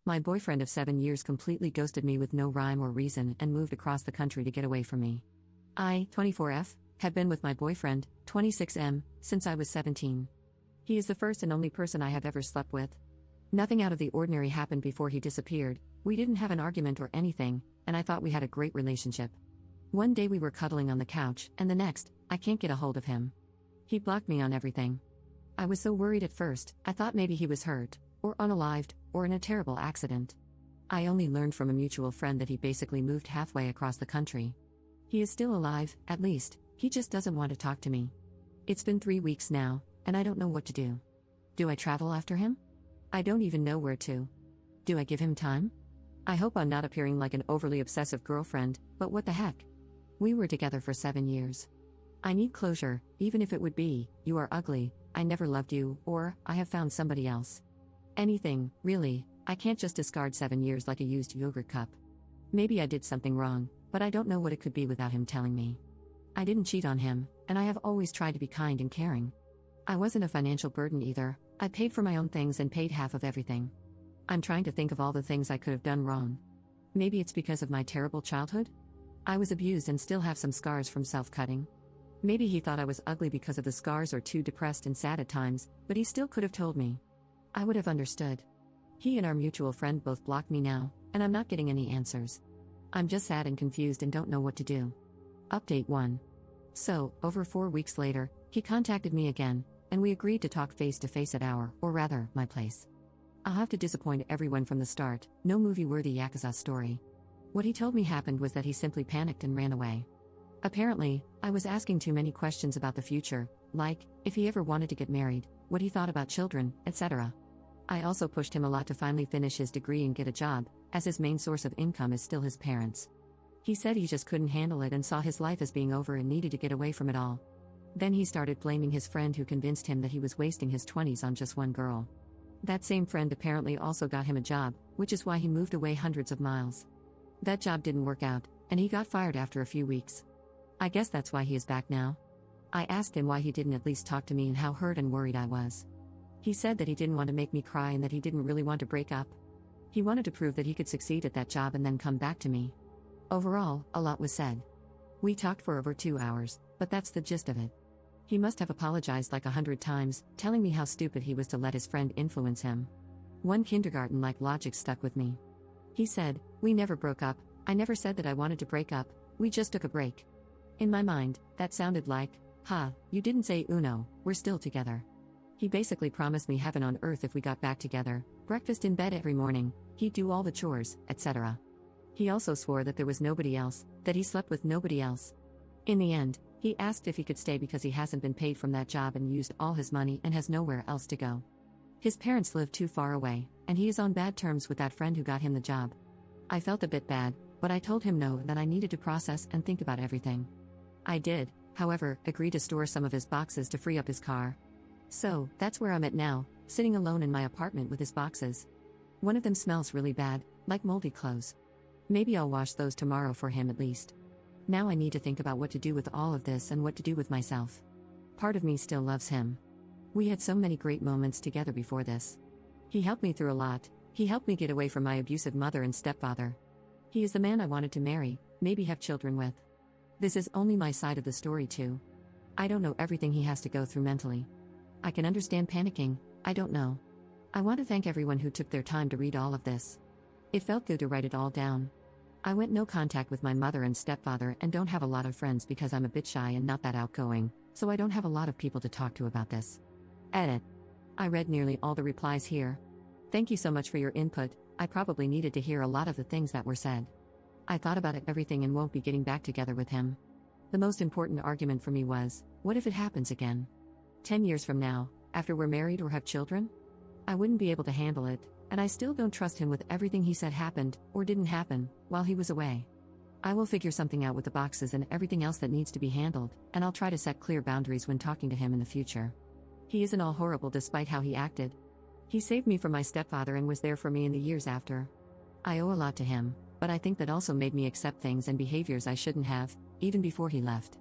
My boyfriend of 7 years completely ghosted me with no rhyme or reason and moved across the country to get away from me. I, 24F, have been with my boyfriend, 26M, since I was 17. He is the first and only person I have ever slept with. Nothing out of the ordinary happened before he disappeared. We didn't have an argument or anything, and I thought we had a great relationship. One day we were cuddling on the couch, and the next, I can't get a hold of him. He blocked me on everything. I was so worried at first, I thought maybe he was hurt, or unalived, or in a terrible accident. I only learned from a mutual friend that he basically moved halfway across the country. He is still alive, at least, he just doesn't want to talk to me. It's been 3 weeks now, and I don't know what to do. Do I travel after him? I don't even know where to. Do I give him time? I hope I'm not appearing like an overly obsessive girlfriend, but what the heck? We were together for 7 years. I need closure, even if it would be, you are ugly, I never loved you, or, I have found somebody else. Anything, really, I can't just discard 7 years like a used yogurt cup. Maybe I did something wrong, but I don't know what it could be without him telling me. I didn't cheat on him, and I have always tried to be kind and caring. I wasn't a financial burden either, I paid for my own things and paid half of everything. I'm trying to think of all the things I could have done wrong. Maybe it's because of my terrible childhood? I was abused and still have some scars from self-cutting. Maybe he thought I was ugly because of the scars or too depressed and sad at times, but he still could have told me. I would have understood. He and our mutual friend both blocked me now, and I'm not getting any answers. I'm just sad and confused and don't know what to do. Update 1. So, over 4 weeks later, he contacted me again, and we agreed to talk face-to-face at our, or rather, my place. I'll have to disappoint everyone from the start, no movie-worthy Yakuza story. What he told me happened was that he simply panicked and ran away. Apparently, I was asking too many questions about the future, like, if he ever wanted to get married, what he thought about children, etc. I also pushed him a lot to finally finish his degree and get a job, as his main source of income is still his parents. He said he just couldn't handle it and saw his life as being over and needed to get away from it all. Then he started blaming his friend who convinced him that he was wasting his 20s on just one girl. That same friend apparently also got him a job, which is why he moved away hundreds of miles. That job didn't work out, and he got fired after a few weeks. I guess that's why he is back now. I asked him why he didn't at least talk to me and how hurt and worried I was. He said that he didn't want to make me cry and that he didn't really want to break up. He wanted to prove that he could succeed at that job and then come back to me. Overall, a lot was said. We talked for over 2 hours, but that's the gist of it. He must have apologized like 100 times, telling me how stupid he was to let his friend influence him. One kindergarten-like logic stuck with me. He said, "We never broke up, I never said that I wanted to break up, we just took a break." In my mind, that sounded like, you didn't say uno, we're still together. He basically promised me heaven on earth if we got back together, breakfast in bed every morning, he'd do all the chores, etc. He also swore that there was nobody else, that he slept with nobody else. In the end, he asked if he could stay because he hasn't been paid from that job and used all his money and has nowhere else to go. His parents live too far away, and he is on bad terms with that friend who got him the job. I felt a bit bad, but I told him no, that I needed to process and think about everything. I did, however, agree to store some of his boxes to free up his car. So, that's where I'm at now, sitting alone in my apartment with his boxes. One of them smells really bad, like moldy clothes. Maybe I'll wash those tomorrow for him at least. Now I need to think about what to do with all of this and what to do with myself. Part of me still loves him. We had so many great moments together before this. He helped me through a lot, he helped me get away from my abusive mother and stepfather. He is the man I wanted to marry, maybe have children with. This is only my side of the story too. I don't know everything he has to go through mentally. I can understand panicking, I don't know. I want to thank everyone who took their time to read all of this. It felt good to write it all down. I went no contact with my mother and stepfather and don't have a lot of friends because I'm a bit shy and not that outgoing, so I don't have a lot of people to talk to about this. Edit. I read nearly all the replies here. Thank you so much for your input, I probably needed to hear a lot of the things that were said. I thought about everything and won't be getting back together with him. The most important argument for me was, what if it happens again? 10 years from now, after we're married or have children? I wouldn't be able to handle it, and I still don't trust him with everything he said happened, or didn't happen, while he was away. I will figure something out with the boxes and everything else that needs to be handled, and I'll try to set clear boundaries when talking to him in the future. He isn't all horrible despite how he acted. He saved me from my stepfather and was there for me in the years after. I owe a lot to him, but I think that also made me accept things and behaviors I shouldn't have, even before he left.